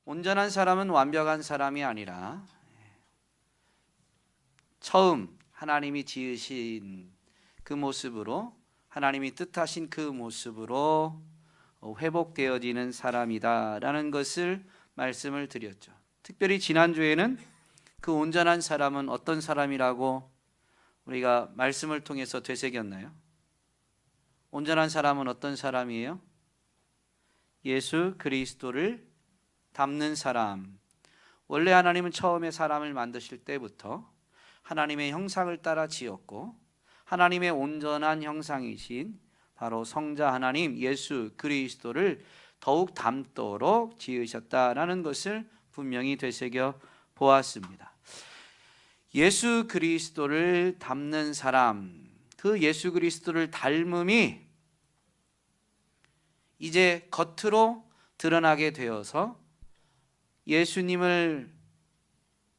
온전한 사람은 완벽한 사람이 아니라 처음 하나님이 지으신 그 모습으로, 하나님이 뜻하신 그 모습으로 회복되어지는 사람이다라는 것을 말씀을 드렸죠. 특별히 지난주에는 그 온전한 사람은 어떤 사람이라고 우리가 말씀을 통해서 되새겼나요? 온전한 사람은 어떤 사람이에요? 예수 그리스도를 닮는 사람. 원래 하나님은 처음에 사람을 만드실 때부터 하나님의 형상을 따라 지었고, 하나님의 온전한 형상이신 바로 성자 하나님 예수 그리스도를 더욱 닮도록 지으셨다라는 것을 분명히 되새겨 보았습니다. 예수 그리스도를 닮는 사람, 그 예수 그리스도를 닮음이 이제 겉으로 드러나게 되어서 예수님을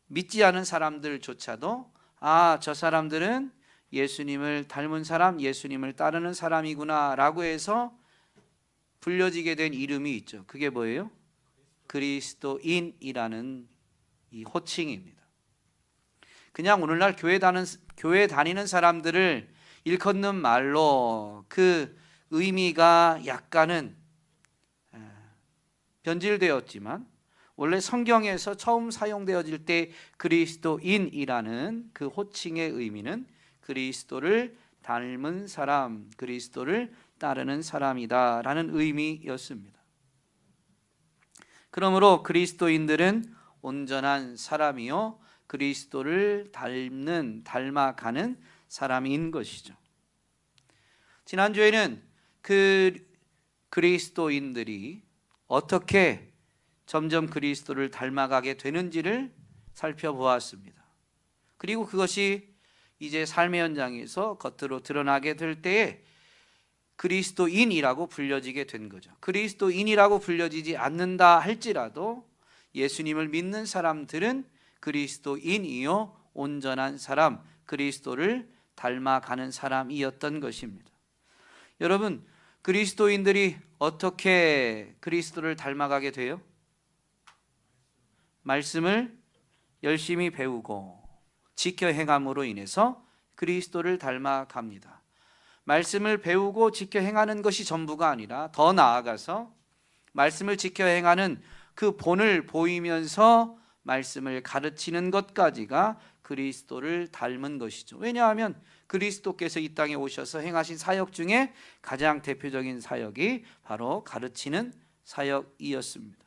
믿지 않은 사람들조차도 저 사람들은 예수님을 닮은 사람, 예수님을 따르는 사람이구나 라고 해서 불려지게 된 이름이 있죠. 그게 뭐예요? 그리스도인이라는 이 호칭입니다. 그냥 오늘날 교회 다니는 사람들을 일컫는 말로 그 의미가 약간은 변질되었지만, 원래 성경에서 처음 사용되어질 때 그리스도인이라는 그 호칭의 의미는 그리스도를 닮은 사람, 그리스도를 따르는 사람이다 라는 의미였습니다. 그러므로 그리스도인들은 온전한 사람이요 그리스도를 닮아가는 사람인 것이죠. 지난주에는 그 그리스도인들이 어떻게 점점 그리스도를 닮아가게 되는지를 살펴보았습니다. 그리고 그것이 이제 삶의 현장에서 겉으로 드러나게 될 때에 그리스도인이라고 불려지게 된 거죠. 그리스도인이라고 불려지지 않는다 할지라도 예수님을 믿는 사람들은 그리스도인이요 온전한 사람, 그리스도를 닮아가는 사람이었던 것입니다. 여러분, 그리스도인들이 어떻게 그리스도를 닮아가게 돼요? 말씀을 열심히 배우고 지켜 행함으로 인해서 그리스도를 닮아갑니다. 말씀을 배우고 지켜 행하는 것이 전부가 아니라 더 나아가서 말씀을 지켜 행하는 그 본을 보이면서 말씀을 가르치는 것까지가 그리스도를 닮은 것이죠. 왜냐하면 그리스도께서 이 땅에 오셔서 행하신 사역 중에 가장 대표적인 사역이 바로 가르치는 사역이었습니다.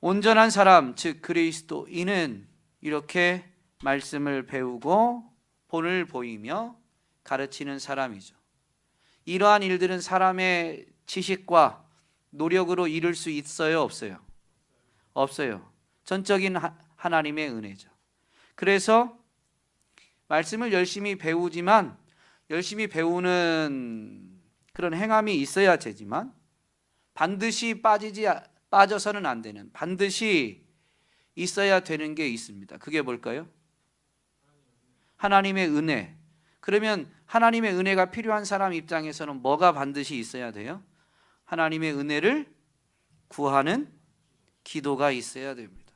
온전한 사람, 즉 그리스도인은 이렇게 말씀을 배우고 본을 보이며 가르치는 사람이죠. 이러한 일들은 사람의 지식과 노력으로 이룰 수 있어요, 없어요? 없어요. 전적인 하나님의 은혜죠. 그래서 말씀을 열심히 배우지만, 열심히 배우는 그런 행함이 있어야 되지만, 반드시 빠져서는 안 되는, 반드시 있어야 되는 게 있습니다. 그게 뭘까요? 하나님의 은혜. 그러면 하나님의 은혜가 필요한 사람 입장에서는 뭐가 반드시 있어야 돼요? 하나님의 은혜를 구하는 기도가 있어야 됩니다.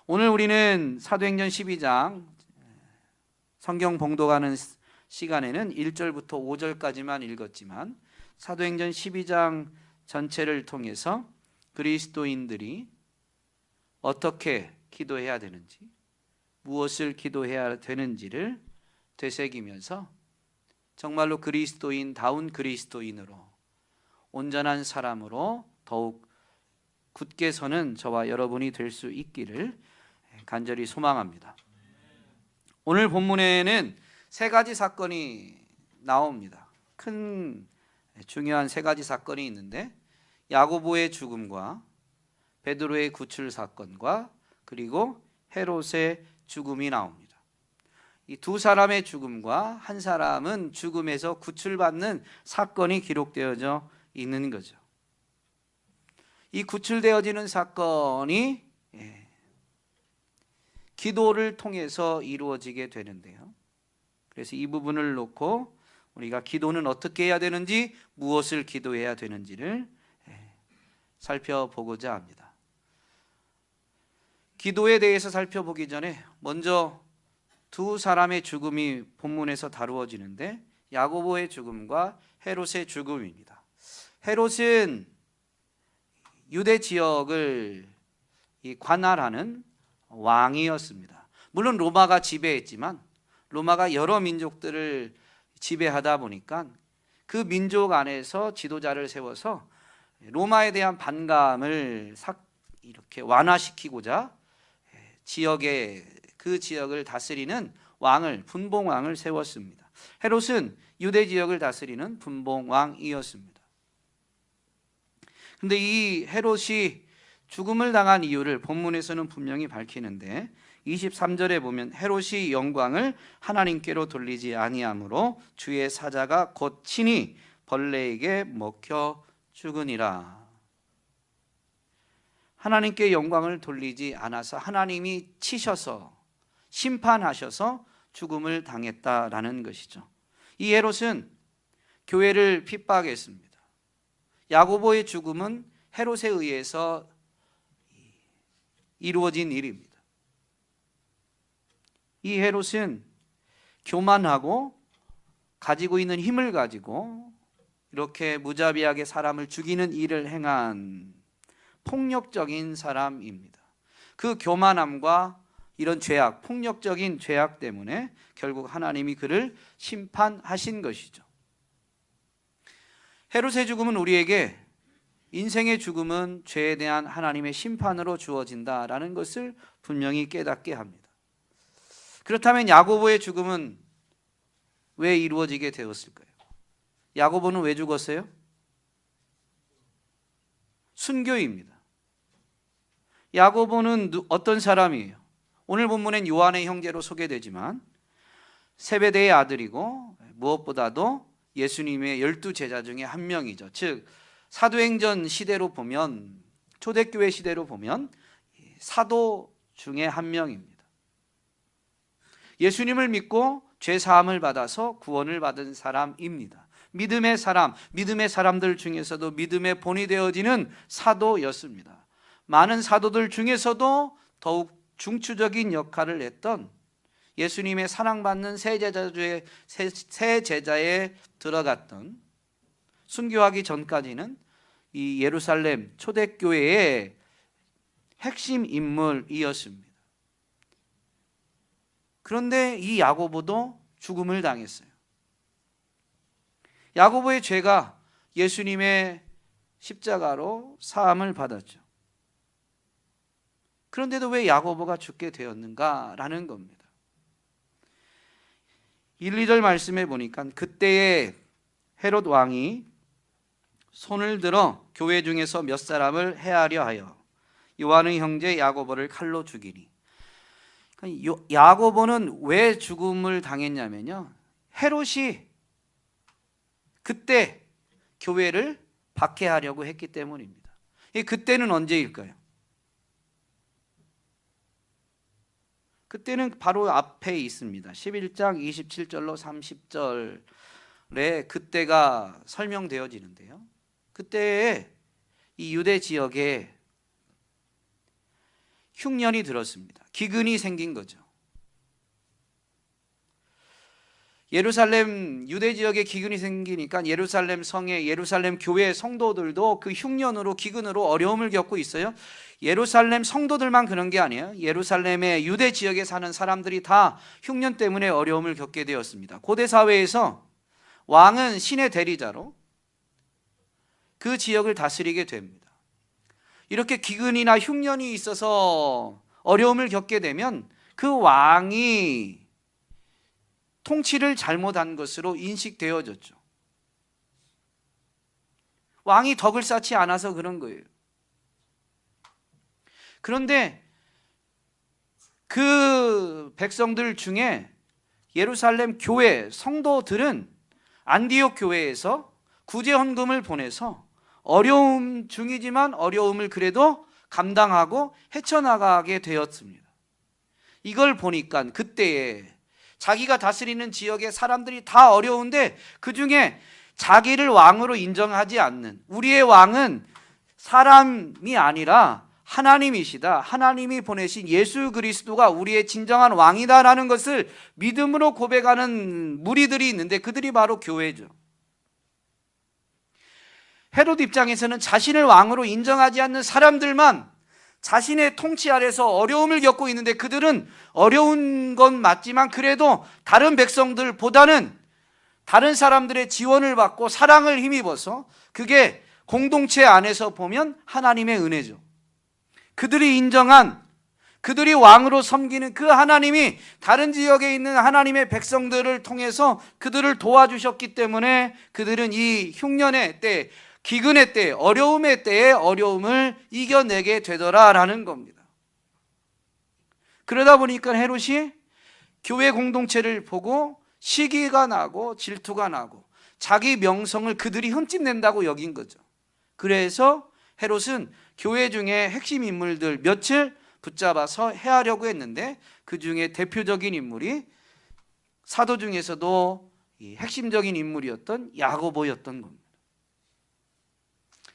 오늘 우리는 사도행전 12장 성경 봉독하는 시간에는 1절부터 5절까지만 읽었지만, 사도행전 12장 전체를 통해서 그리스도인들이 어떻게 기도해야 되는지, 무엇을 기도해야 되는지를 되새기면서 정말로 그리스도인다운 그리스도인으로, 온전한 사람으로 더욱 굳게 서는 저와 여러분이 될 수 있기를 간절히 소망합니다. 오늘 본문에는 세 가지 사건이 나옵니다. 큰 중요한 세 가지 사건이 있는데, 야고보의 죽음과 베드로의 구출 사건과 그리고 헤롯의 죽음이 나옵니다. 이 두 사람의 죽음과 한 사람은 죽음에서 구출받는 사건이 기록되어져 있는 거죠. 이 구출되어지는 사건이 기도를 통해서 이루어지게 되는데요. 그래서 이 부분을 놓고 우리가 기도는 어떻게 해야 되는지, 무엇을 기도해야 되는지를 살펴보고자 합니다. 기도에 대해서 살펴보기 전에 먼저 두 사람의 죽음이 본문에서 다루어지는데 야고보의 죽음과 헤롯의 죽음입니다. 헤롯은 유대 지역을 관할하는 왕이었습니다. 물론 로마가 지배했지만 로마가 여러 민족들을 지배하다 보니까 그 민족 안에서 지도자를 세워서 로마에 대한 반감을 이렇게 완화시키고자 그 지역을 다스리는 왕을, 분봉왕을 세웠습니다. 헤롯은 유대 지역을 다스리는 분봉왕이었습니다. 근데 이 헤롯이 죽음을 당한 이유를 본문에서는 분명히 밝히는데 23절에 보면 헤롯이 영광을 하나님께로 돌리지 아니하므로 주의 사자가 곧 친히 벌레에게 먹혀 죽으니라. 하나님께 영광을 돌리지 않아서 하나님이 치셔서 심판하셔서 죽음을 당했다라는 것이죠. 이 헤롯은 교회를 핍박했습니다. 야고보의 죽음은 헤롯에 의해서 이루어진 일입니다. 이 헤롯은 교만하고 가지고 있는 힘을 가지고 이렇게 무자비하게 사람을 죽이는 일을 행한 폭력적인 사람입니다. 그 교만함과 이런 죄악, 폭력적인 죄악 때문에 결국 하나님이 그를 심판하신 것이죠. 헤롯의 죽음은 우리에게 인생의 죽음은 죄에 대한 하나님의 심판으로 주어진다라는 것을 분명히 깨닫게 합니다. 그렇다면 야고보의 죽음은 왜 이루어지게 되었을까요? 야고보는 왜 죽었어요? 순교입니다. 야고보는 어떤 사람이에요? 오늘 본문엔 요한의 형제로 소개되지만 세베대의 아들이고 무엇보다도 예수님의 12제자 중에 한 명이죠. 즉 사도행전 시대로 보면, 초대교회 시대로 보면 사도 중에 한 명입니다. 예수님을 믿고 죄 사함을 받아서 구원을 받은 사람입니다. 믿음의 사람, 믿음의 사람들 중에서도 믿음의 본이 되어지는 사도였습니다. 많은 사도들 중에서도 더욱 중추적인 역할을 했던 예수님의 사랑받는 새 제자에 들어갔던, 순교하기 전까지는 이 예루살렘 초대교회의 핵심 인물이었습니다. 그런데 이 야고보도 죽음을 당했어요. 야고보의 죄가 예수님의 십자가로 사함을 받았죠. 그런데도 왜 야고보가 죽게 되었는가라는 겁니다. 1, 2절 말씀에 보니까 그때의 헤롯 왕이 손을 들어 교회 중에서 몇 사람을 해하려 하여 요한의 형제 야고보를 칼로 죽이니. 야고보는 왜 죽음을 당했냐면요, 헤롯이 그때 교회를 박해하려고 했기 때문입니다. 그때는 언제일까요? 그때는 바로 앞에 있습니다. 11장 27절로 30절에 그때가 설명되어지는데요, 그때에 이 유대 지역에 흉년이 들었습니다. 기근이 생긴 거죠. 예루살렘 유대 지역에 기근이 생기니까 예루살렘 성에, 예루살렘 교회 성도들도 그 흉년으로, 기근으로 어려움을 겪고 있어요. 예루살렘 성도들만 그런 게 아니에요. 예루살렘의 유대 지역에 사는 사람들이 다 흉년 때문에 어려움을 겪게 되었습니다. 고대 사회에서 왕은 신의 대리자로 그 지역을 다스리게 됩니다. 이렇게 기근이나 흉년이 있어서 어려움을 겪게 되면 그 왕이 통치를 잘못한 것으로 인식되어졌죠. 왕이 덕을 쌓지 않아서 그런 거예요. 그런데 그 백성들 중에 예루살렘 교회 성도들은 안디옥 교회에서 구제 헌금을 보내서 어려움 중이지만 어려움을 그래도 감당하고 헤쳐나가게 되었습니다. 이걸 보니까 그때에 자기가 다스리는 지역의 사람들이 다 어려운데 그 중에 자기를 왕으로 인정하지 않는, 우리의 왕은 사람이 아니라 하나님이시다. 하나님이 보내신 예수 그리스도가 우리의 진정한 왕이다라는 것을 믿음으로 고백하는 무리들이 있는데 그들이 바로 교회죠. 헤롯 입장에서는 자신을 왕으로 인정하지 않는 사람들만 자신의 통치 아래서 어려움을 겪고 있는데 그들은 어려운 건 맞지만 그래도 다른 백성들보다는 다른 사람들의 지원을 받고 사랑을 힘입어서 그게 공동체 안에서 보면 하나님의 은혜죠. 그들이 인정한, 그들이 왕으로 섬기는 그 하나님이 다른 지역에 있는 하나님의 백성들을 통해서 그들을 도와주셨기 때문에 그들은 이 흉년의 때, 기근의 때, 어려움의 때에 어려움을 이겨내게 되더라라는 겁니다. 그러다 보니까 헤롯이 교회 공동체를 보고 시기가 나고 질투가 나고 자기 명성을 그들이 흠집낸다고 여긴 거죠. 그래서 헤롯은 교회 중에 핵심 인물들 몇을 붙잡아서 해하려고 했는데 그 중에 대표적인 인물이 사도 중에서도 핵심적인 인물이었던 야고보였던 겁니다.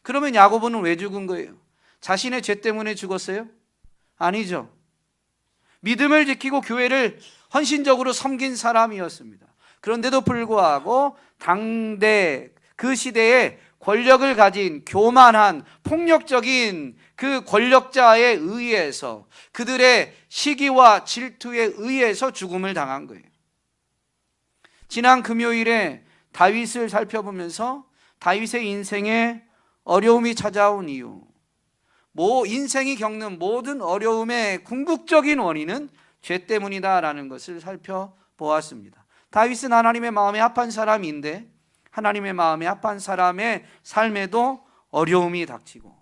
그러면 야고보는 왜 죽은 거예요? 자신의 죄 때문에 죽었어요? 아니죠. 믿음을 지키고 교회를 헌신적으로 섬긴 사람이었습니다. 그런데도 불구하고 당대 그 시대에 권력을 가진 교만한 폭력적인 그 권력자에 의해서 그들의 시기와 질투에 의해서 죽음을 당한 거예요. 지난 금요일에 다윗을 살펴보면서 다윗의 인생에 어려움이 찾아온 이유, 인생이 겪는 모든 어려움의 궁극적인 원인은 죄 때문이다라는 것을 살펴보았습니다. 다윗은 하나님의 마음에 합한 사람인데 하나님의 마음에 합한 사람의 삶에도 어려움이 닥치고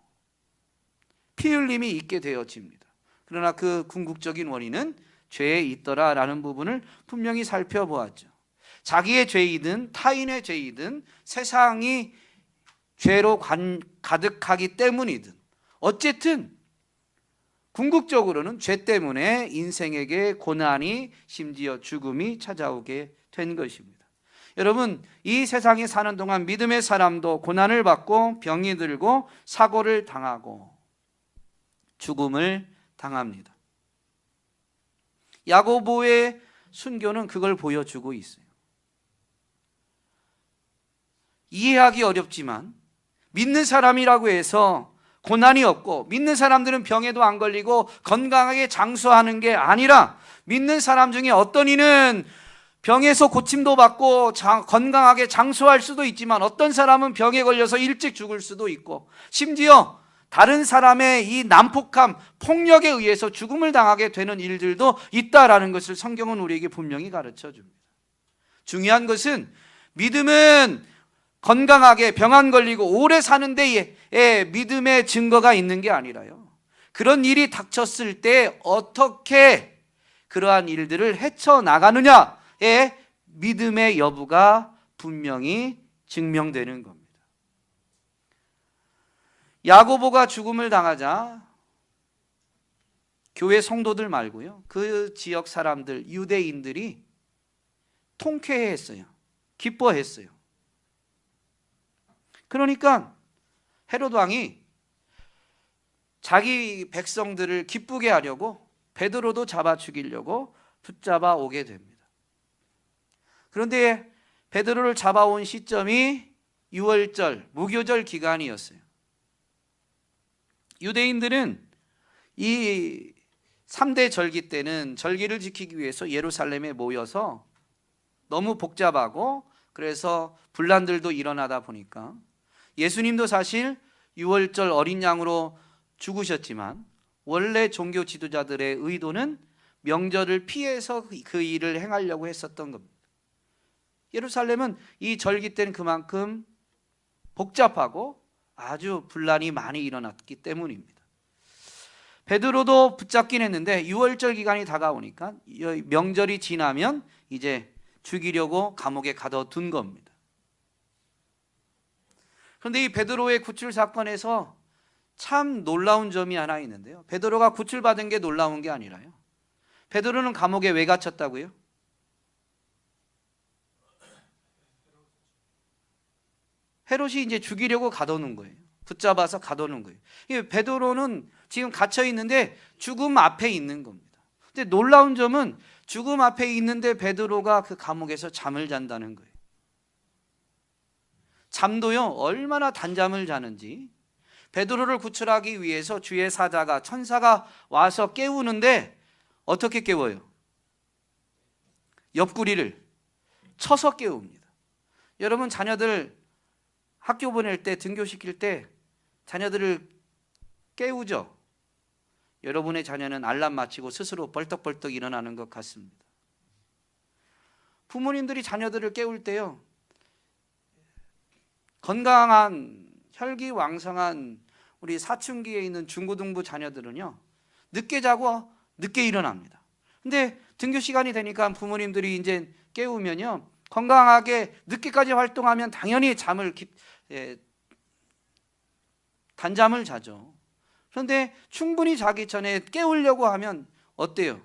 피 흘림이 있게 되어집니다. 그러나 그 궁극적인 원인은 죄에 있더라라는 부분을 분명히 살펴보았죠. 자기의 죄이든 타인의 죄이든 세상이 죄로 가득하기 때문이든 어쨌든 궁극적으로는 죄 때문에 인생에게 고난이 심지어 죽음이 찾아오게 된 것입니다. 여러분, 이 세상에 사는 동안 믿음의 사람도 고난을 받고 병이 들고 사고를 당하고 죽음을 당합니다. 야고보의 순교는 그걸 보여주고 있어요. 이해하기 어렵지만 믿는 사람이라고 해서 고난이 없고 믿는 사람들은 병에도 안 걸리고 건강하게 장수하는 게 아니라 믿는 사람 중에 어떤 이는 병에서 고침도 받고 건강하게 장수할 수도 있지만 어떤 사람은 병에 걸려서 일찍 죽을 수도 있고 심지어 다른 사람의 이 난폭함, 폭력에 의해서 죽음을 당하게 되는 일들도 있다라는 것을 성경은 우리에게 분명히 가르쳐 줍니다. 중요한 것은 믿음은 건강하게 병 안 걸리고 오래 사는 데에 믿음의 증거가 있는 게 아니라요. 그런 일이 닥쳤을 때 어떻게 그러한 일들을 헤쳐나가느냐에 믿음의 여부가 분명히 증명되는 겁니다. 야고보가 죽음을 당하자 교회 성도들 말고요, 그 지역 사람들, 유대인들이 통쾌해했어요. 기뻐했어요. 그러니까 헤롯 왕이 자기 백성들을 기쁘게 하려고 베드로도 잡아 죽이려고 붙잡아 오게 됩니다. 그런데 베드로를 잡아온 시점이 유월절, 무교절 기간이었어요. 유대인들은 이 3대 절기 때는 절기를 지키기 위해서 예루살렘에 모여서 너무 복잡하고 그래서 분란들도 일어나다 보니까 예수님도 사실 6월절 어린 양으로 죽으셨지만 원래 종교 지도자들의 의도는 명절을 피해서 그 일을 행하려고 했었던 겁니다. 예루살렘은 이 절기 때는 그만큼 복잡하고 아주 분란이 많이 일어났기 때문입니다. 베드로도 붙잡긴 했는데 6월절 기간이 다가오니까 명절이 지나면 이제 죽이려고 감옥에 가둬둔 겁니다. 그런데 이 베드로의 구출 사건에서 참 놀라운 점이 하나 있는데요. 베드로가 구출받은 게 놀라운 게 아니라요. 베드로는 감옥에 왜 갇혔다고요? 헤롯이 이제 죽이려고 가둬놓은 거예요. 붙잡아서 가두는 거예요. 베드로는 지금 갇혀 있는데 죽음 앞에 있는 겁니다. 근데 놀라운 점은 죽음 앞에 있는데 베드로가 그 감옥에서 잠을 잔다는 거예요. 잠도요, 얼마나 단잠을 자는지. 베드로를 구출하기 위해서 주의 사자가, 천사가 와서 깨우는데 어떻게 깨워요? 옆구리를 쳐서 깨웁니다. 여러분, 자녀들 학교 보낼 때, 등교시킬 때 자녀들을 깨우죠. 여러분의 자녀는 알람 맞히고 스스로 벌떡벌떡 일어나는 것 같습니다. 부모님들이 자녀들을 깨울 때요, 건강한 혈기왕성한 우리 사춘기에 있는 중고등부 자녀들은요, 늦게 자고 늦게 일어납니다. 근데 등교 시간이 되니까 부모님들이 이제 깨우면요, 건강하게 늦게까지 활동하면 당연히 단잠을 자죠. 그런데 충분히 자기 전에 깨우려고 하면 어때요?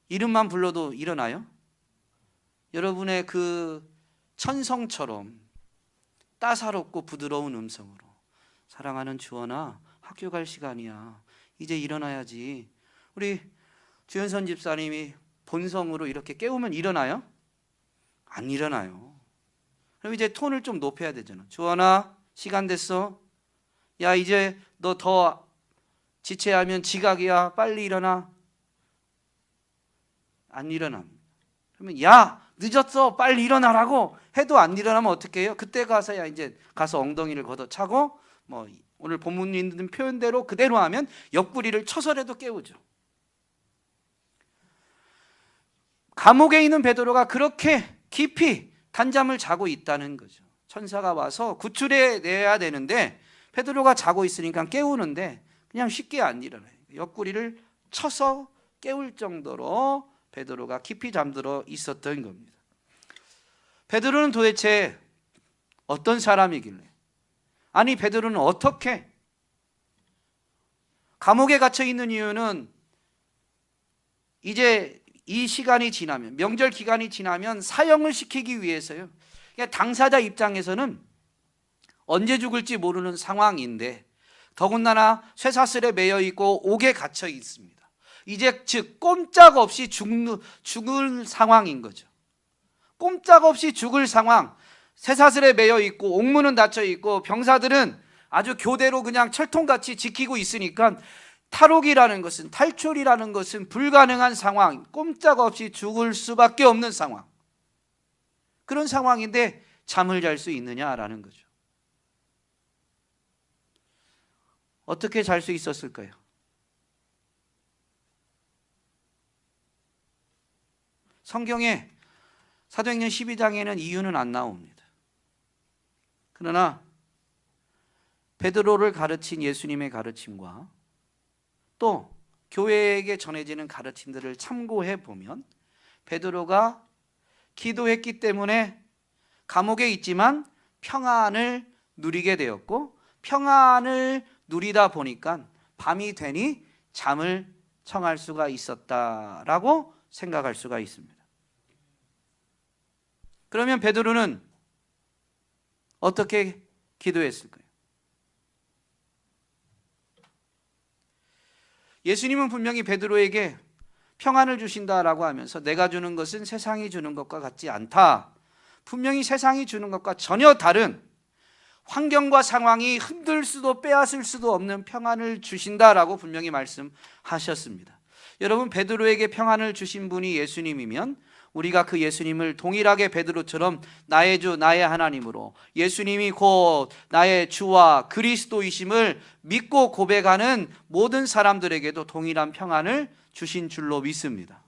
이름만 불러도 일어나요? 여러분의 그 천성처럼 따사롭고 부드러운 음성으로, 사랑하는 주원아, 학교 갈 시간이야, 이제 일어나야지. 우리 주현선 집사님이 본성으로 이렇게 깨우면 일어나요? 안 일어나요. 그럼 이제 톤을 좀 높여야 되잖아. 주원아, 시간 됐어. 야, 이제 너 더 지체하면 지각이야, 빨리 일어나. 안 일어납니다. 그러면 야, 늦었어, 빨리 일어나라고 해도 안 일어나면 어떻게 해요? 그때 가서야 이제 가서 엉덩이를 걷어차고, 뭐 오늘 본문에 있는 표현대로 그대로 하면 옆구리를 쳐서라도 깨우죠. 감옥에 있는 베드로가 그렇게 깊이 단잠을 자고 있다는 거죠. 천사가 와서 구출해 내야 되는데 베드로가 자고 있으니까 깨우는데 그냥 쉽게 안 일어나요. 옆구리를 쳐서 깨울 정도로 베드로가 깊이 잠들어 있었던 겁니다. 베드로는 도대체 어떤 사람이길래, 아니 베드로는 어떻게 감옥에 갇혀 있는 이유는 이제 이 시간이 지나면, 명절 기간이 지나면 사형을 시키기 위해서요. 그러니까 당사자 입장에서는 언제 죽을지 모르는 상황인데, 더군다나 쇠사슬에 매여 있고 옥에 갇혀 있습니다. 이제 즉 꼼짝없이 죽을 상황인 거죠. 꼼짝없이 죽을 상황. 쇠사슬에 매여 있고 옥문은 닫혀 있고 병사들은 아주 교대로 그냥 철통같이 지키고 있으니까 탈옥이라는 것은, 탈출이라는 것은 불가능한 상황, 꼼짝없이 죽을 수밖에 없는 상황. 그런 상황인데 잠을 잘 수 있느냐라는 거죠. 어떻게 잘 수 있었을까요? 성경에 사도행전 12장에는 이유는 안 나옵니다. 그러나 베드로를 가르친 예수님의 가르침과 또 교회에게 전해지는 가르침들을 참고해 보면 베드로가 기도했기 때문에 감옥에 있지만 평안을 누리게 되었고, 평안을 누리다 보니까 밤이 되니 잠을 청할 수가 있었다라고 생각할 수가 있습니다. 그러면 베드로는 어떻게 기도했을까요? 예수님은 분명히 베드로에게 평안을 주신다라고 하면서 내가 주는 것은 세상이 주는 것과 같지 않다, 분명히 세상이 주는 것과 전혀 다른, 환경과 상황이 흔들 수도 빼앗을 수도 없는 평안을 주신다라고 분명히 말씀하셨습니다. 여러분, 베드로에게 평안을 주신 분이 예수님이면 우리가 그 예수님을 동일하게 베드로처럼 나의 주 나의 하나님으로, 예수님이 곧 나의 주와 그리스도이심을 믿고 고백하는 모든 사람들에게도 동일한 평안을 주신 줄로 믿습니다.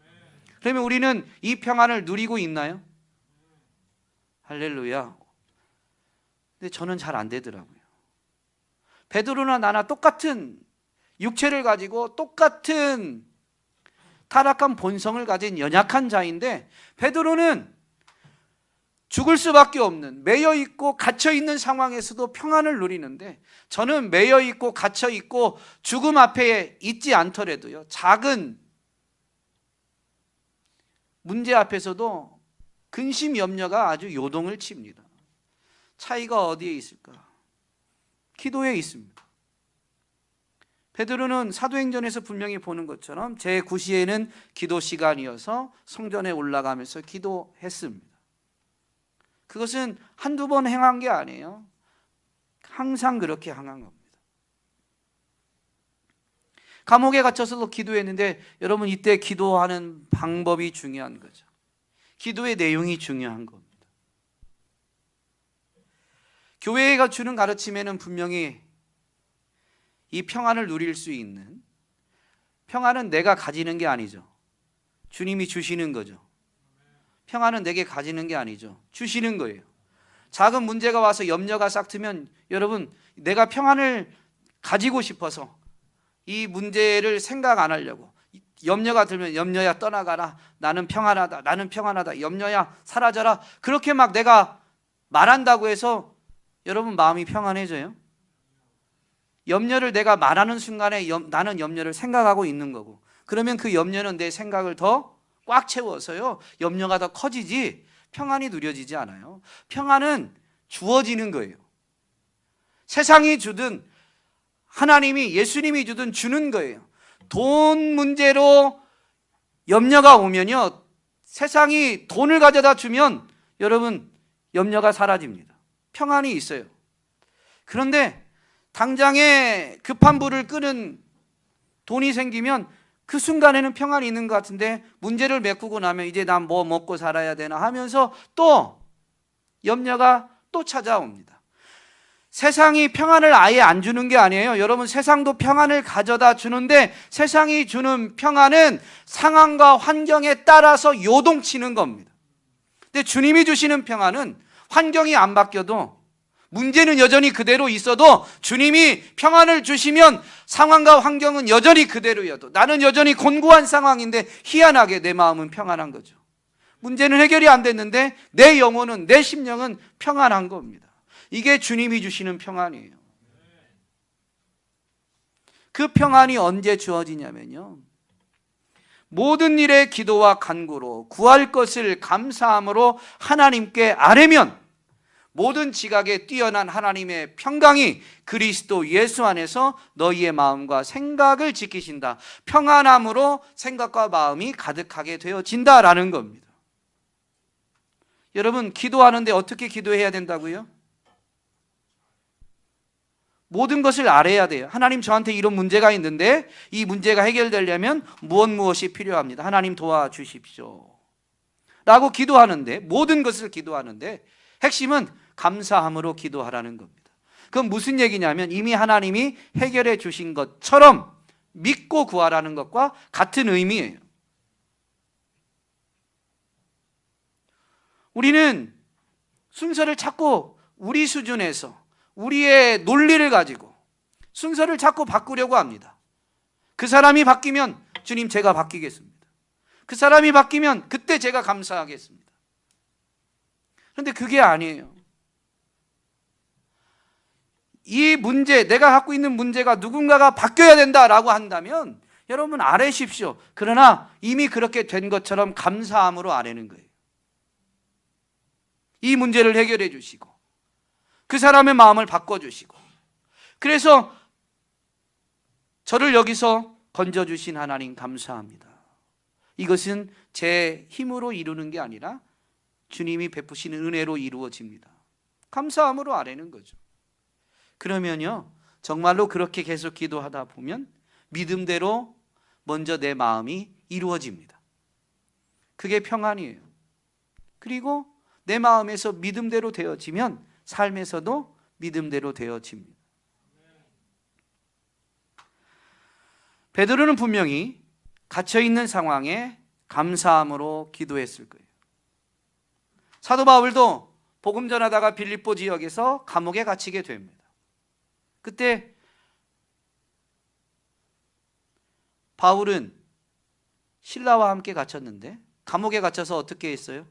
그러면 우리는 이 평안을 누리고 있나요? 할렐루야. 근데 저는 잘 안 되더라고요. 베드로나 나나 똑같은 육체를 가지고 똑같은 타락한 본성을 가진 연약한 자인데, 베드로는 죽을 수밖에 없는, 매여 있고 갇혀 있는 상황에서도 평안을 누리는데, 저는 매여 있고 갇혀 있고 죽음 앞에 있지 않더라도요, 작은 문제 앞에서도 근심 염려가 아주 요동을 칩니다. 차이가 어디에 있을까? 기도에 있습니다. 베드로는 사도행전에서 분명히 보는 것처럼 제9시에는 기도 시간이어서 성전에 올라가면서 기도했습니다. 그것은 한두 번 행한 게 아니에요. 항상 그렇게 행한 겁니다. 감옥에 갇혀서도 기도했는데 여러분, 이때 기도하는 방법이 중요한 거죠. 기도의 내용이 중요한 겁니다. 교회가 주는 가르침에는 분명히 이 평안을 누릴 수 있는, 평안은 내가 가지는 게 아니죠. 주님이 주시는 거죠. 평안은 내게 가지는 게 아니죠. 주시는 거예요. 작은 문제가 와서 염려가 싹 트면 여러분, 내가 평안을 가지고 싶어서 이 문제를 생각 안 하려고, 염려가 들면 염려야 떠나가라, 나는 평안하다, 나는 평안하다, 염려야 사라져라, 그렇게 막 내가 말한다고 해서 여러분 마음이 평안해져요? 염려를 내가 말하는 순간에 나는 염려를 생각하고 있는 거고, 그러면 그 염려는 내 생각을 더 꽉 채워서요 염려가 더 커지지 평안이 누려지지 않아요. 평안은 주어지는 거예요. 세상이 주든 하나님이, 예수님이 주든 주는 거예요. 돈 문제로 염려가 오면요, 세상이 돈을 가져다 주면 여러분 염려가 사라집니다. 평안이 있어요. 그런데 당장에 급한 불을 끄는 돈이 생기면 그 순간에는 평안이 있는 것 같은데, 문제를 메꾸고 나면 이제 난 뭐 먹고 살아야 되나 하면서 또 염려가 또 찾아옵니다. 세상이 평안을 아예 안 주는 게 아니에요. 여러분, 세상도 평안을 가져다 주는데 세상이 주는 평안은 상황과 환경에 따라서 요동치는 겁니다. 근데 주님이 주시는 평안은 환경이 안 바뀌어도, 문제는 여전히 그대로 있어도 주님이 평안을 주시면 상황과 환경은 여전히 그대로여도, 나는 여전히 곤고한 상황인데 희한하게 내 마음은 평안한 거죠. 문제는 해결이 안 됐는데 내 영혼은, 내 심령은 평안한 겁니다. 이게 주님이 주시는 평안이에요. 그 평안이 언제 주어지냐면요, 모든 일에 기도와 간구로 구할 것을 감사함으로 하나님께 아뢰면 모든 지각에 뛰어난 하나님의 평강이 그리스도 예수 안에서 너희의 마음과 생각을 지키신다. 평안함으로 생각과 마음이 가득하게 되어진다라는 겁니다. 여러분, 기도하는데 어떻게 기도해야 된다고요? 모든 것을 알아야 돼요. 하나님, 저한테 이런 문제가 있는데 이 문제가 해결되려면 무엇이 필요합니다. 하나님 도와주십시오 라고 기도하는데, 모든 것을 기도하는데 핵심은 감사함으로 기도하라는 겁니다. 그건 무슨 얘기냐면 이미 하나님이 해결해 주신 것처럼 믿고 구하라는 것과 같은 의미예요. 우리는 순서를 찾고 우리 수준에서 우리의 논리를 가지고 순서를 자꾸 바꾸려고 합니다. 그 사람이 바뀌면 주님 제가 바뀌겠습니다. 그 사람이 바뀌면 그때 제가 감사하겠습니다. 그런데 그게 아니에요. 이 문제, 내가 갖고 있는 문제가 누군가가 바뀌어야 된다라고 한다면 여러분 아뢰십시오. 그러나 이미 그렇게 된 것처럼 감사함으로 아뢰는 거예요. 이 문제를 해결해 주시고 그 사람의 마음을 바꿔주시고, 그래서 저를 여기서 건져주신 하나님 감사합니다. 이것은 제 힘으로 이루는 게 아니라 주님이 베푸시는 은혜로 이루어집니다. 감사함으로 아뢰는 거죠. 그러면요, 정말로 그렇게 계속 기도하다 보면 믿음대로 먼저 내 마음이 이루어집니다. 그게 평안이에요. 그리고 내 마음에서 믿음대로 되어지면 삶에서도 믿음대로 되어집니다. 베드로는 분명히 갇혀있는 상황에 감사함으로 기도했을 거예요. 사도 바울도 복음 전하다가 빌립보 지역에서 감옥에 갇히게 됩니다. 그때 바울은 신라와 함께 갇혔는데 감옥에 갇혀서 어떻게 했어요?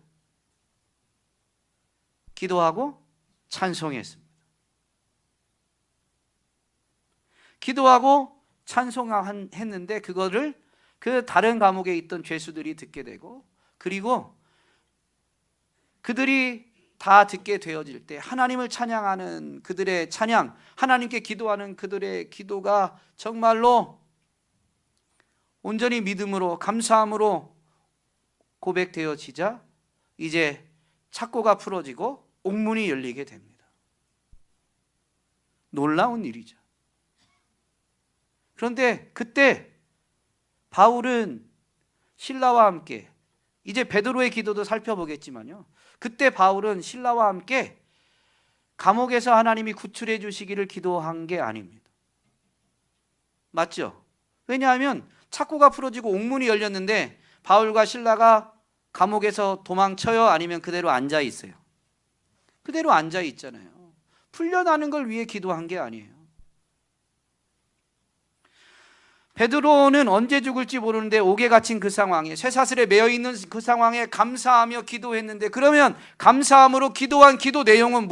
기도하고 찬송했습니다. 기도하고 찬송했는데 그거를 그 다른 감옥에 있던 죄수들이 듣게 되고, 그리고 그들이 다 듣게 되어질 때 하나님을 찬양하는 그들의 찬양, 하나님께 기도하는 그들의 기도가 정말로 온전히 믿음으로 감사함으로 고백되어지자 이제 착고가 풀어지고 옥문이 열리게 됩니다. 놀라운 일이죠. 그런데 그때 바울은 실라와 함께, 이제 베드로의 기도도 살펴보겠지만요, 그때 바울은 실라와 함께 감옥에서 하나님이 구출해 주시기를 기도한 게 아닙니다. 맞죠? 왜냐하면 착고가 풀어지고 옥문이 열렸는데 바울과 실라가 감옥에서 도망쳐요? 아니면 그대로 앉아 있어요? 그대로 앉아 있잖아요. 풀려나는 걸 위해 기도한 게 아니에요. 베드로는 언제 죽을지 모르는데 옥에 갇힌 그 상황에, 쇠사슬에 매여 있는 그 상황에 감사하며 기도했는데, 그러면 감사함으로 기도한 기도 내용은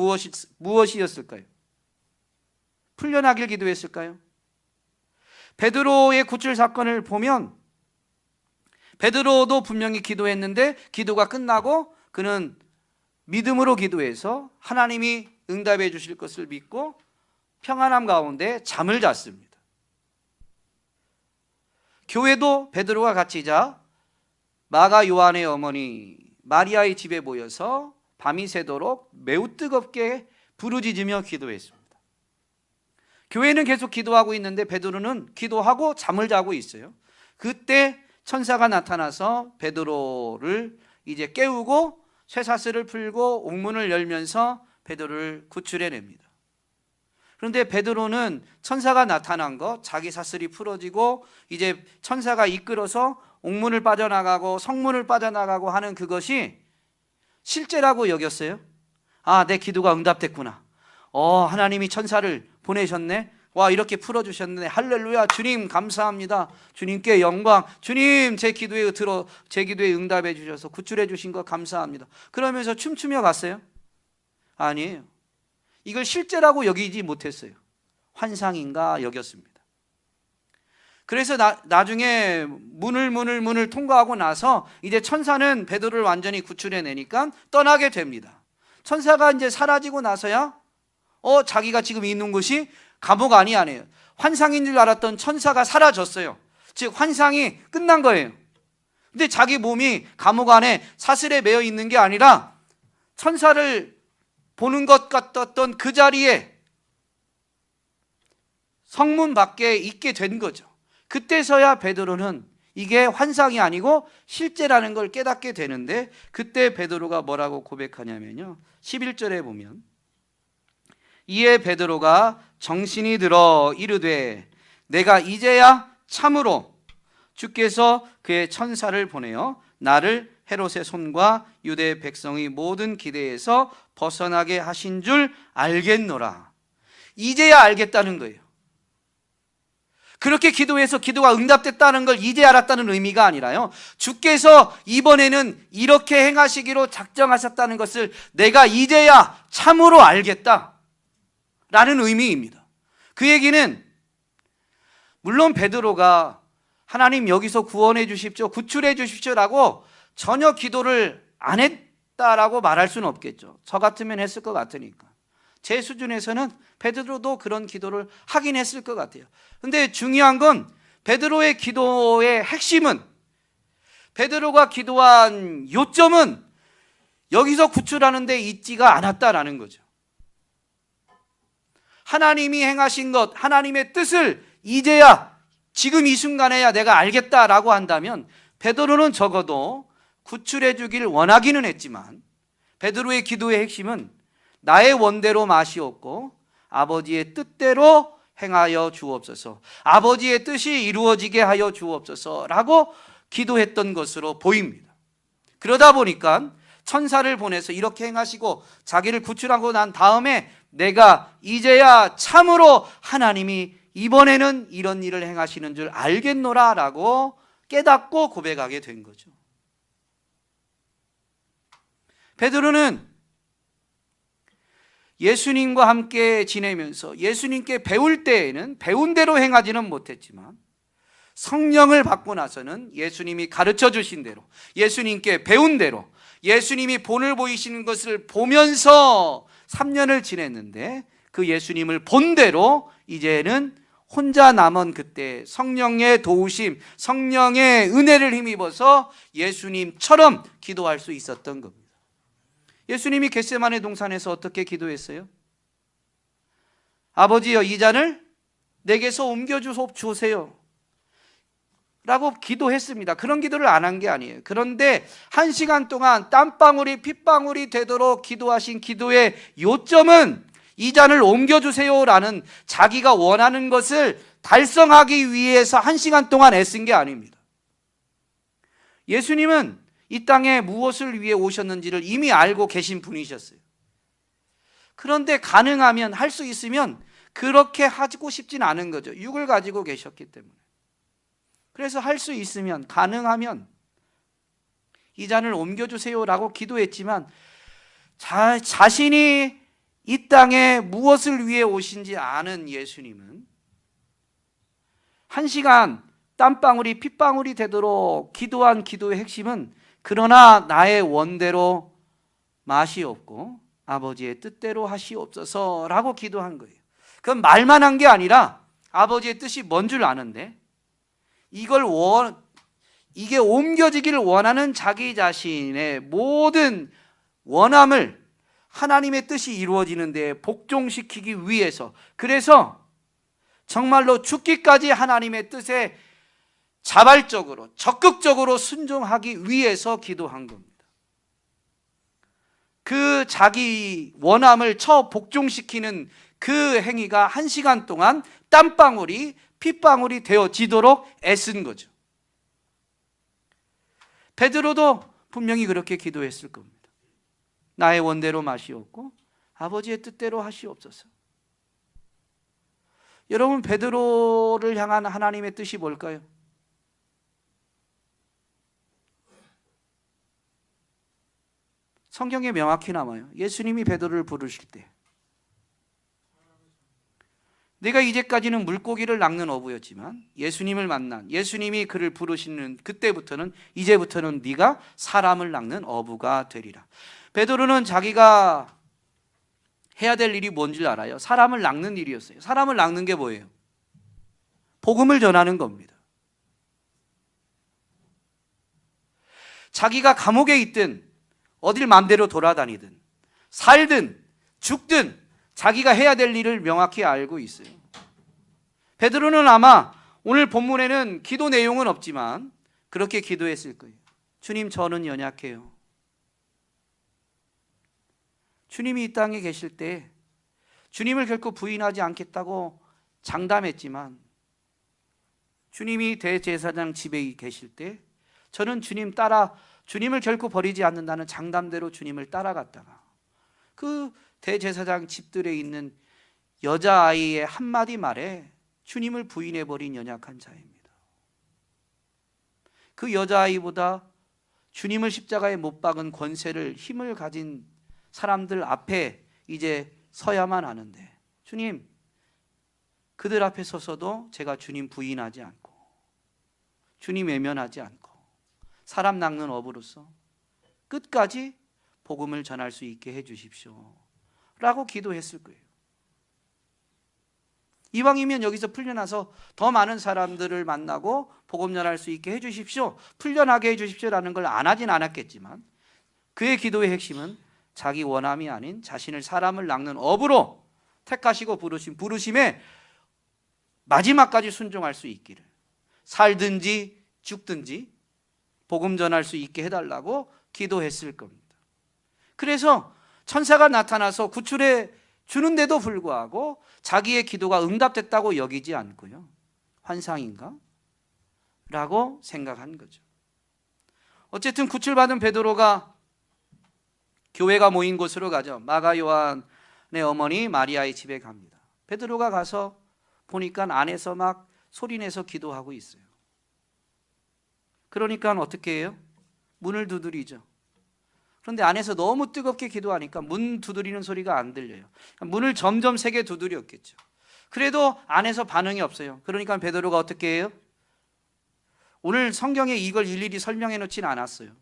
무엇이었을까요? 풀려나길 기도했을까요? 베드로의 구출 사건을 보면 베드로도 분명히 기도했는데 기도가 끝나고 그는 믿음으로 기도해서 하나님이 응답해 주실 것을 믿고 평안함 가운데 잠을 잤습니다. 교회도 베드로가 갇히자 마가 요한의 어머니 마리아의 집에 모여서 밤이 새도록 매우 뜨겁게 부르짖으며 기도했습니다. 교회는 계속 기도하고 있는데 베드로는 기도하고 잠을 자고 있어요. 그때 천사가 나타나서 베드로를 이제 깨우고 쇠사슬을 풀고 옥문을 열면서 베드로를 구출해냅니다. 그런데 베드로는 천사가 나타난 것, 자기 사슬이 풀어지고 이제 천사가 이끌어서 옥문을 빠져나가고 성문을 빠져나가고 하는 그것이 실제라고 여겼어요. 아, 내 기도가 응답됐구나. 하나님이 천사를 보내셨네. 와, 이렇게 풀어주셨네. 할렐루야, 주님 감사합니다. 주님께 영광. 주님 제 기도에 응답해 주셔서 구출해 주신 것 감사합니다. 그러면서 춤추며 갔어요? 아니에요. 이걸 실제라고 여기지 못했어요. 환상인가 여겼습니다. 그래서 나중에 문을 통과하고 나서 이제 천사는 베드로를 완전히 구출해내니까 떠나게 됩니다. 천사가 이제 사라지고 나서야 자기가 지금 있는 곳이 감옥 아니에요. 환상인 줄 알았던 천사가 사라졌어요. 즉 환상이 끝난 거예요. 근데 자기 몸이 감옥 안에 사슬에 매여 있는 게 아니라 천사를 보는 것 같았던 그 자리에 성문 밖에 있게 된 거죠. 그때서야 베드로는 이게 환상이 아니고 실제라는 걸 깨닫게 되는데, 그때 베드로가 뭐라고 고백하냐면요, 11절에 보면 이에 베드로가 정신이 들어 이르되 내가 이제야 참으로 주께서 그의 천사를 보내어 나를 헤롯의 손과 유대 백성의 모든 기대에서 벗어나게 하신 줄 알겠노라. 이제야 알겠다는 거예요. 그렇게 기도해서 기도가 응답됐다는 걸 이제 알았다는 의미가 아니라요, 주께서 이번에는 이렇게 행하시기로 작정하셨다는 것을 내가 이제야 참으로 알겠다 라는 의미입니다. 그 얘기는 물론 베드로가 하나님 여기서 구원해 주십시오, 구출해 주십시오라고 전혀 기도를 안 했다라고 말할 수는 없겠죠. 저 같으면 했을 것 같으니까. 제 수준에서는 베드로도 그런 기도를 하긴 했을 것 같아요. 근데 중요한 건 베드로의 기도의 핵심은, 베드로가 기도한 요점은 여기서 구출하는 데 있지가 않았다라는 거죠. 하나님이 행하신 것, 하나님의 뜻을 이제야 지금 이 순간에야 내가 알겠다라고 한다면 베드로는 적어도 구출해 주길 원하기는 했지만 베드로의 기도의 핵심은 나의 원대로 마시옵고 아버지의 뜻대로 행하여 주옵소서, 아버지의 뜻이 이루어지게 하여 주옵소서라고 기도했던 것으로 보입니다. 그러다 보니까 천사를 보내서 이렇게 행하시고 자기를 구출하고 난 다음에 내가 이제야 참으로 하나님이 이번에는 이런 일을 행하시는 줄 알겠노라라고 깨닫고 고백하게 된 거죠. 베드로는 예수님과 함께 지내면서 예수님께 배울 때에는 배운 대로 행하지는 못했지만 성령을 받고 나서는 예수님이 가르쳐 주신 대로, 예수님께 배운 대로, 예수님이 본을 보이시는 것을 보면서 3년을 지냈는데 그 예수님을 본대로 이제는 혼자 남은 그때 성령의 도우심, 성령의 은혜를 힘입어서 예수님처럼 기도할 수 있었던 겁니다. 예수님이 겟세마네 동산에서 어떻게 기도했어요? 아버지여, 이 잔을 내게서 옮겨주세요 라고 기도했습니다. 그런 기도를 안 한 게 아니에요. 그런데 1시간 동안 땀방울이 핏방울이 되도록 기도하신 기도의 요점은 이 잔을 옮겨주세요 라는 자기가 원하는 것을 달성하기 위해서 1시간 동안 애쓴 게 아닙니다. 예수님은 이 땅에 무엇을 위해 오셨는지를 이미 알고 계신 분이셨어요. 그런데 가능하면, 할 수 있으면 그렇게 하고 싶진 않은 거죠. 육을 가지고 계셨기 때문에. 그래서 할 수 있으면, 가능하면 이 잔을 옮겨주세요 라고 기도했지만 자신이 이 땅에 무엇을 위해 오신지 아는 예수님은 1시간 땀방울이 핏방울이 되도록 기도한 기도의 핵심은 그러나 나의 원대로 마시옵고 아버지의 뜻대로 하시옵소서 라고 기도한 거예요. 그건 말만 한 게 아니라 아버지의 뜻이 뭔 줄 아는데 이게 옮겨지기를 원하는 자기 자신의 모든 원함을 하나님의 뜻이 이루어지는 데 복종시키기 위해서, 그래서 정말로 죽기까지 하나님의 뜻에 자발적으로 적극적으로 순종하기 위해서 기도한 겁니다. 그 자기 원함을 복종시키는 그 행위가 1시간 동안 땀방울이 핏방울이 되어지도록 애쓴 거죠. 베드로도 분명히 그렇게 기도했을 겁니다. 나의 원대로 마시옵고 아버지의 뜻대로 하시옵소서. 여러분, 베드로를 향한 하나님의 뜻이 뭘까요? 성경에 명확히 남아요. 예수님이 베드로를 부르실 때 내가 이제까지는 물고기를 낚는 어부였지만 예수님을 만난, 예수님이 그를 부르시는 그때부터는, 이제부터는 네가 사람을 낚는 어부가 되리라. 베드로는 자기가 해야 될 일이 뭔지 알아요. 사람을 낚는 일이었어요. 사람을 낚는 게 뭐예요? 복음을 전하는 겁니다. 자기가 감옥에 있든 어딜 마음대로 돌아다니든 살든 죽든 자기가 해야 될 일을 명확히 알고 있어요. 베드로는 아마 오늘 본문에는 기도 내용은 없지만 그렇게 기도했을 거예요. 주님, 저는 연약해요. 주님이 이 땅에 계실 때 주님을 결코 부인하지 않겠다고 장담했지만 주님이 대제사장 집에 계실 때 저는 주님을 결코 버리지 않는다는 장담대로 주님을 따라갔다가 그 대제사장 집들에 있는 여자아이의 한마디 말에 주님을 부인해버린 연약한 자입니다. 그 여자아이보다 주님을 십자가에 못 박은 권세를, 힘을 가진 사람들 앞에 이제 서야만 하는데 주님, 그들 앞에 서서도 제가 주님 부인하지 않고 주님 외면하지 않고 사람 낚는 어부로서 끝까지 복음을 전할 수 있게 해주십시오 라고 기도했을 거예요. 이왕이면 여기서 풀려나서 더 많은 사람들을 만나고 복음 전할 수 있게 해주십시오, 풀려나게 해주십시오라는 걸 안 하진 않았겠지만 그의 기도의 핵심은 자기 원함이 아닌 자신을 사람을 낚는 업으로 택하시고 부르심에 마지막까지 순종할 수 있기를, 살든지 죽든지 복음 전할 수 있게 해달라고 기도했을 겁니다. 그래서 천사가 나타나서 구출해 주는데도 불구하고 자기의 기도가 응답됐다고 여기지 않고요, 환상인가? 라고 생각한 거죠. 어쨌든 구출받은 베드로가 교회가 모인 곳으로 가죠. 마가 요한의 어머니 마리아의 집에 갑니다. 베드로가 가서 보니까 안에서 막 소리내서 기도하고 있어요. 그러니까 어떻게 해요? 문을 두드리죠. 그런데 안에서 너무 뜨겁게 기도하니까 문 두드리는 소리가 안 들려요. 문을 점점 세게 두드렸겠죠. 그래도 안에서 반응이 없어요. 그러니까 베드로가 어떻게 해요? 오늘 성경에 이걸 일일이 설명해 놓지는 않았어요.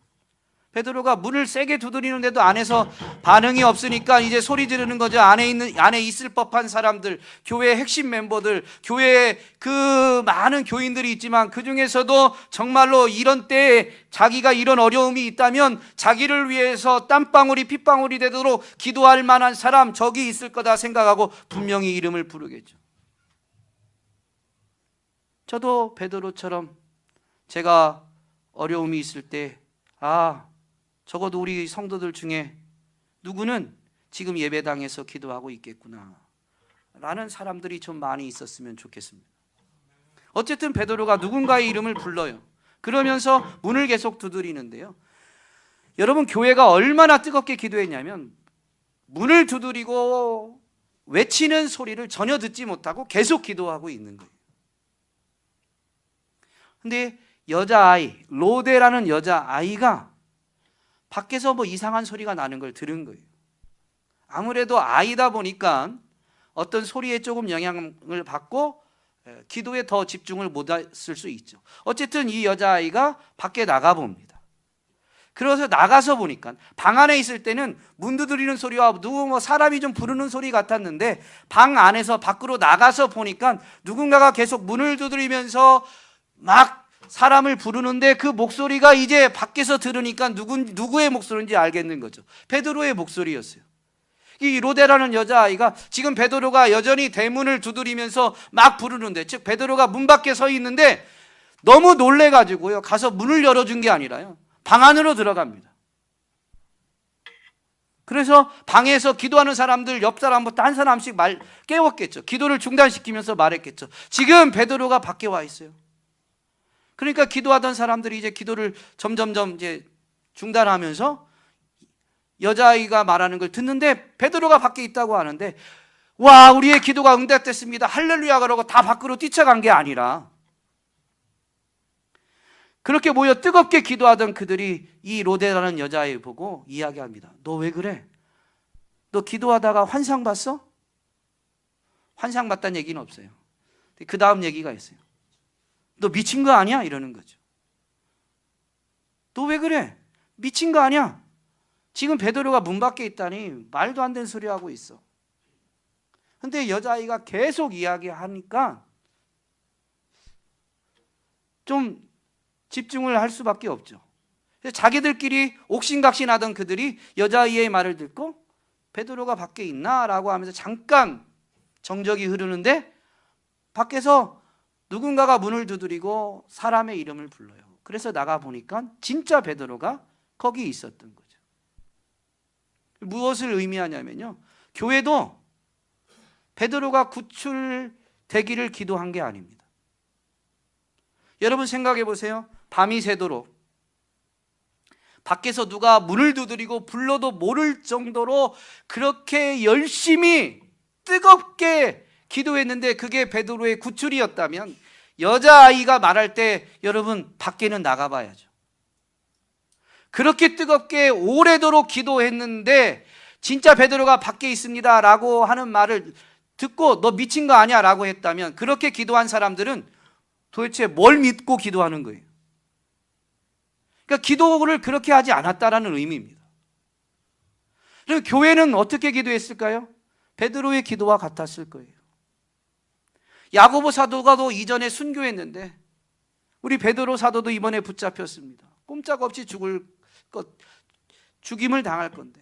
베드로가 문을 세게 두드리는데도 안에서 반응이 없으니까 이제 소리 지르는 거죠. 안에 있을 법한 사람들, 교회의 핵심 멤버들, 교회에 그 많은 교인들이 있지만 그 중에서도 정말로 이런 때에 자기가 이런 어려움이 있다면 자기를 위해서 땀방울이 핏방울이 되도록 기도할 만한 사람 저기 있을 거다 생각하고 분명히 이름을 부르겠죠. 저도 베드로처럼 제가 어려움이 있을 때 적어도 우리 성도들 중에 누구는 지금 예배당에서 기도하고 있겠구나 라는 사람들이 좀 많이 있었으면 좋겠습니다. 어쨌든 베드로가 누군가의 이름을 불러요. 그러면서 문을 계속 두드리는데요, 여러분 교회가 얼마나 뜨겁게 기도했냐면 문을 두드리고 외치는 소리를 전혀 듣지 못하고 계속 기도하고 있는 거예요. 근데 여자아이, 로데라는 여자아이가 밖에서 뭐 이상한 소리가 나는 걸 들은 거예요. 아무래도 아이다 보니까 어떤 소리에 조금 영향을 받고 기도에 더 집중을 못했을 수 있죠. 어쨌든 이 여자아이가 밖에 나가봅니다. 그래서 나가서 보니까 방 안에 있을 때는 문 두드리는 소리와 누구 사람이 좀 부르는 소리 같았는데 방 안에서 밖으로 나가서 보니까 누군가가 계속 문을 두드리면서 막 사람을 부르는데 그 목소리가 이제 밖에서 들으니까 누구의 목소리인지 알겠는 거죠. 베드로의 목소리였어요. 이 로데라는 여자아이가 지금 베드로가 여전히 대문을 두드리면서 막 부르는데, 즉 베드로가 문 밖에 서 있는데 너무 놀래가지고요 가서 문을 열어준 게 아니라요 방 안으로 들어갑니다. 그래서 방에서 기도하는 사람들 옆 사람부터 한 사람씩 깨웠겠죠. 기도를 중단시키면서 말했겠죠. 지금 베드로가 밖에 와 있어요. 그러니까 기도하던 사람들이 이제 기도를 점점점 이제 중단하면서 여자아이가 말하는 걸 듣는데 베드로가 밖에 있다고 하는데, 와, 우리의 기도가 응답됐습니다, 할렐루야 그러고 다 밖으로 뛰쳐간 게 아니라 그렇게 모여 뜨겁게 기도하던 그들이 이 로데라는 여자아이 보고 이야기합니다. 너 왜 그래? 너 기도하다가 환상 봤어? 환상 봤다는 얘기는 없어요. 그 다음 얘기가 있어요. 너 미친 거 아니야? 이러는 거죠. 너 왜 그래? 미친 거 아니야? 지금 베드로가 문 밖에 있다니 말도 안 되는 소리 하고 있어. 근데 여자아이가 계속 이야기하니까 좀 집중을 할 수밖에 없죠. 자기들끼리 옥신각신하던 그들이 여자아이의 말을 듣고 베드로가 밖에 있나? 라고 하면서 잠깐 정적이 흐르는데 밖에서 누군가가 문을 두드리고 사람의 이름을 불러요. 그래서 나가 보니까 진짜 베드로가 거기 있었던 거죠. 무엇을 의미하냐면요, 교회도 베드로가 구출되기를 기도한 게 아닙니다. 여러분 생각해 보세요. 밤이 새도록 밖에서 누가 문을 두드리고 불러도 모를 정도로 그렇게 열심히 뜨겁게 기도했는데 그게 베드로의 구출이었다면 여자아이가 말할 때 여러분 밖에는 나가봐야죠. 그렇게 뜨겁게 오래도록 기도했는데 진짜 베드로가 밖에 있습니다 라고 하는 말을 듣고 너 미친 거 아니야 라고 했다면 그렇게 기도한 사람들은 도대체 뭘 믿고 기도하는 거예요? 그러니까 기도를 그렇게 하지 않았다라는 의미입니다. 그럼 교회는 어떻게 기도했을까요? 베드로의 기도와 같았을 거예요. 야고보 사도가 이전에 순교했는데 우리 베드로 사도도 이번에 붙잡혔습니다. 꼼짝없이 죽임을 당할 건데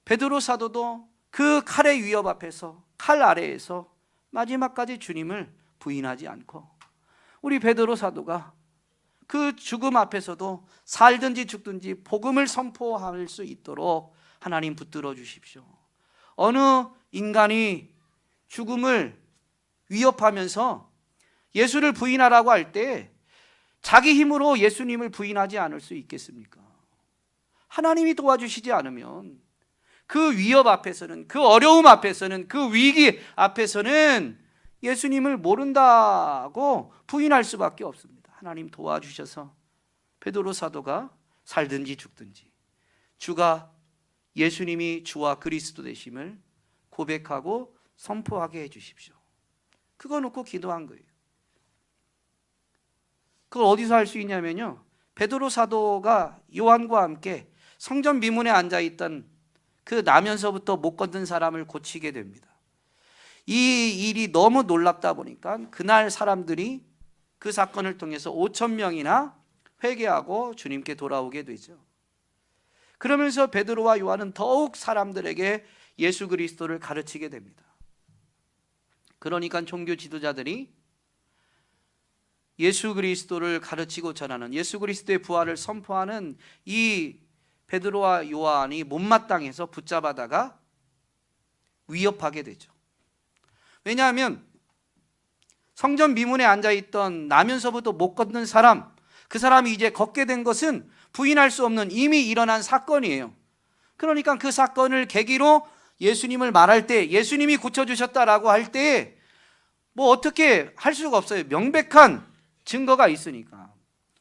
베드로 사도도 그 칼의 위협 앞에서, 칼 아래에서 마지막까지 주님을 부인하지 않고 우리 베드로 사도가 그 죽음 앞에서도 살든지 죽든지 복음을 선포할 수 있도록 하나님 붙들어 주십시오. 어느 인간이 죽음을 위협하면서 예수를 부인하라고 할 때 자기 힘으로 예수님을 부인하지 않을 수 있겠습니까? 하나님이 도와주시지 않으면 그 위협 앞에서는, 그 어려움 앞에서는, 그 위기 앞에서는 예수님을 모른다고 부인할 수밖에 없습니다. 하나님 도와주셔서 베드로 사도가 살든지 죽든지 주가 예수님이 주와 그리스도 되심을 고백하고 선포하게 해주십시오. 그거 놓고 기도한 거예요. 그걸 어디서 할 수 있냐면요, 베드로 사도가 요한과 함께 성전 미문에 앉아있던 그 나면서부터 못 걷는 사람을 고치게 됩니다. 이 일이 너무 놀랍다 보니까 그날 사람들이 그 사건을 통해서 5천 명이나 회개하고 주님께 돌아오게 되죠. 그러면서 베드로와 요한은 더욱 사람들에게 예수 그리스도를 가르치게 됩니다. 그러니까 종교 지도자들이 예수 그리스도를 가르치고 전하는, 예수 그리스도의 부활을 선포하는 이 베드로와 요한이 못마땅해서 붙잡아다가 위협하게 되죠. 왜냐하면 성전 미문에 앉아있던 나면서부터 못 걷는 사람, 그 사람이 이제 걷게 된 것은 부인할 수 없는 이미 일어난 사건이에요. 그러니까 그 사건을 계기로 예수님을 말할 때, 예수님이 고쳐주셨다라고 할 때 뭐 어떻게 할 수가 없어요. 명백한 증거가 있으니까.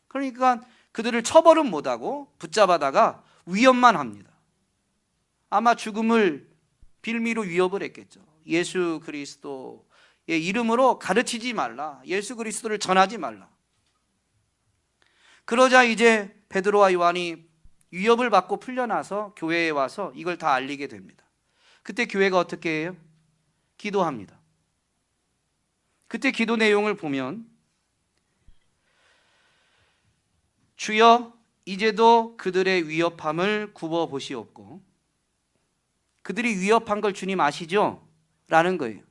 그러니까 그들을 처벌은 못하고 붙잡아다가 위협만 합니다. 아마 죽음을 빌미로 위협을 했겠죠. 예수 그리스도의 이름으로 가르치지 말라, 예수 그리스도를 전하지 말라. 그러자 이제 베드로와 요한이 위협을 받고 풀려나서 교회에 와서 이걸 다 알리게 됩니다. 그때 교회가 어떻게 해요? 기도합니다. 그때 기도 내용을 보면 주여 이제도 그들의 위협함을 굽어 보시옵고, 그들이 위협한 걸 주님 아시죠? 라는 거예요.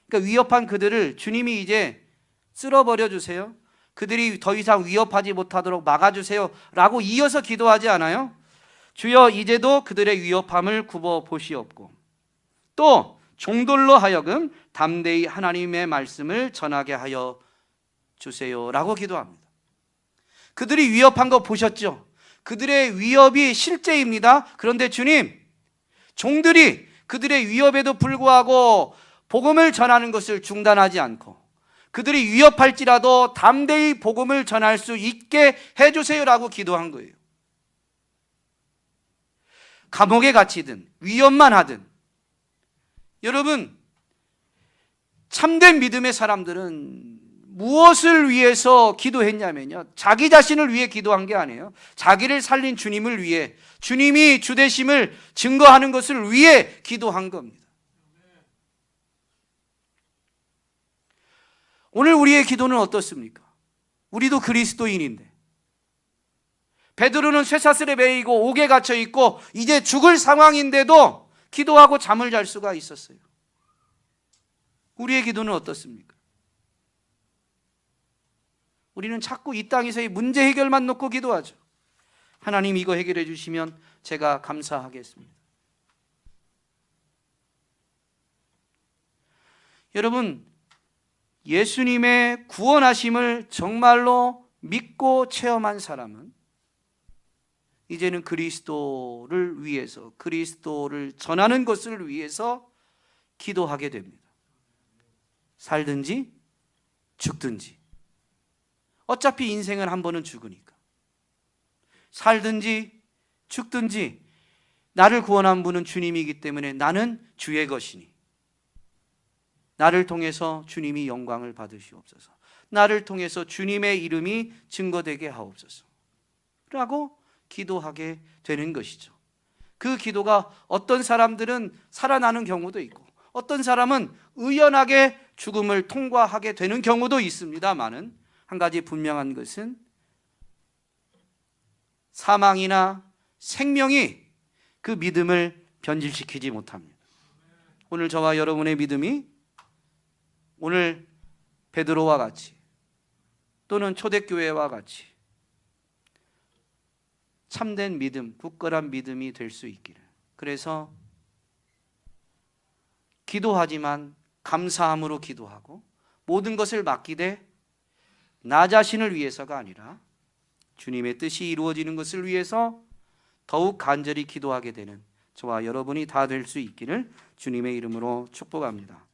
그러니까 위협한 그들을 주님이 이제 쓸어버려 주세요. 그들이 더 이상 위협하지 못하도록 막아주세요 라고 이어서 기도하지 않아요? 주여 이제도 그들의 위협함을 굽어 보시옵고, 또 종들로 하여금 담대히 하나님의 말씀을 전하게 하여 주세요 라고 기도합니다. 그들이 위협한 거 보셨죠? 그들의 위협이 실제입니다. 그런데 주님, 종들이 그들의 위협에도 불구하고 복음을 전하는 것을 중단하지 않고 그들이 위협할지라도 담대히 복음을 전할 수 있게 해주세요 라고 기도한 거예요. 감옥에 갇히든 위협만 하든, 여러분, 참된 믿음의 사람들은 무엇을 위해서 기도했냐면요, 자기 자신을 위해 기도한 게 아니에요. 자기를 살린 주님을 위해, 주님이 주되심을 증거하는 것을 위해 기도한 겁니다. 오늘 우리의 기도는 어떻습니까? 우리도 그리스도인인데, 베드로는 쇠사슬에 매이고 옥에 갇혀 있고 이제 죽을 상황인데도 기도하고 잠을 잘 수가 있었어요. 우리의 기도는 어떻습니까? 우리는 자꾸 이 땅에서의 문제 해결만 놓고 기도하죠. 하나님 이거 해결해 주시면 제가 감사하겠습니다. 여러분, 예수님의 구원하심을 정말로 믿고 체험한 사람은 이제는 그리스도를 위해서, 그리스도를 전하는 것을 위해서 기도하게 됩니다. 살든지 죽든지. 어차피 인생은 한 번은 죽으니까. 살든지 죽든지 나를 구원한 분은 주님이기 때문에 나는 주의 것이니 나를 통해서 주님이 영광을 받으시옵소서. 나를 통해서 주님의 이름이 증거되게 하옵소서 라고 기도하게 되는 것이죠. 그 기도가 어떤 사람들은 살아나는 경우도 있고 어떤 사람은 의연하게 죽음을 통과하게 되는 경우도 있습니다만은, 한 가지 분명한 것은 사망이나 생명이 그 믿음을 변질시키지 못합니다. 오늘 저와 여러분의 믿음이 오늘 베드로와 같이 또는 초대교회와 같이 참된 믿음, 굳건한 믿음이 될 수 있기를. 그래서 기도하지만 감사함으로 기도하고 모든 것을 맡기되 나 자신을 위해서가 아니라 주님의 뜻이 이루어지는 것을 위해서 더욱 간절히 기도하게 되는 저와 여러분이 다 될 수 있기를 주님의 이름으로 축복합니다.